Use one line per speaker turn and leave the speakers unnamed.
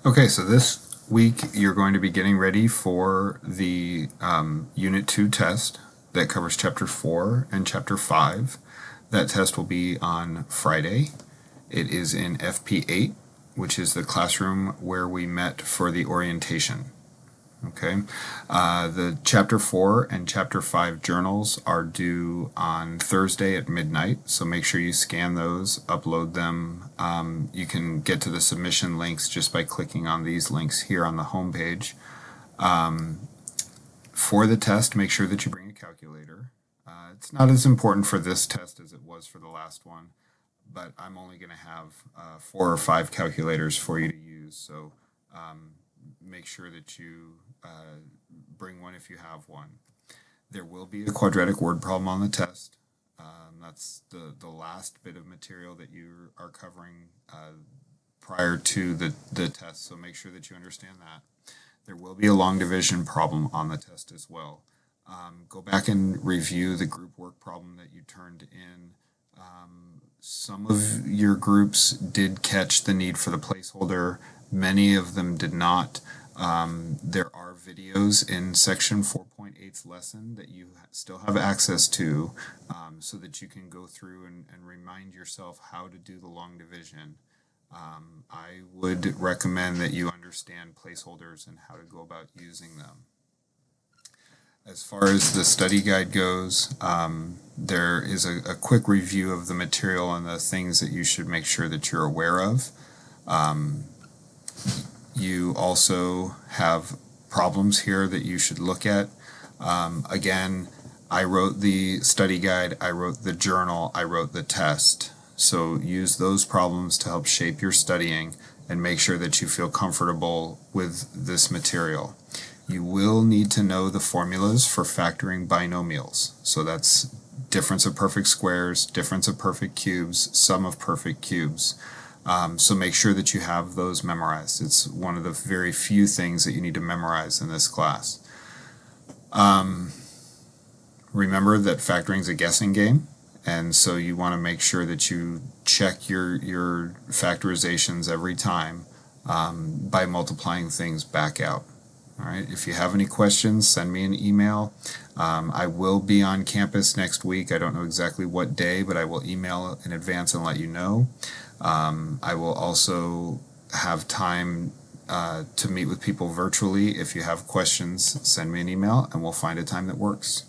Okay, so this week you're going to be getting ready for the Unit 2 test that covers Chapter 4 and Chapter 5. That test will be on Friday. It is in FP8, which is the classroom where we met for the orientation. Okay. The Chapter 4 and Chapter 5 journals are due on Thursday at midnight, so make sure you scan those, upload them. You can get to the submission links just by clicking on these links here on the home page. For the test, make sure that you bring a calculator. It's not as important for this test as it was for the last one, but I'm only going to have 4 or 5 calculators for you to use, so make sure that you bring one if you have one. There will be a quadratic word problem on the test. That's the last bit of material that you are covering prior to the test, so make sure that you understand that. There will be a long division problem on the test as well. Go back and review the group work problem that you turned in. Some of your groups did catch the need for the placeholder. Many of them did not. There are videos in section 4.8's lesson that you still have access to, so that you can go through and remind yourself how to do the long division. I would recommend that you understand placeholders and how to go about using them. As far as the study guide goes, there is a quick review of the material and the things that you should make sure that you're aware of. You also have problems here that you should look at. Again, I wrote the study guide, I wrote the journal, I wrote the test. So use those problems to help shape your studying and make sure that you feel comfortable with this material. You will need to know the formulas for factoring binomials. So that's difference of perfect squares, difference of perfect cubes, sum of perfect cubes. So make sure that you have those memorized. It's one of the very few things that you need to memorize in this class. Remember that factoring is a guessing game, and so you want to make sure that you check your factorizations every time by multiplying things back out. All right. If you have any questions, send me an email. I will be on campus next week. I don't know exactly what day, but I will email in advance and let you know. I will also have time to meet with people virtually. If you have questions, send me an email and we'll find a time that works.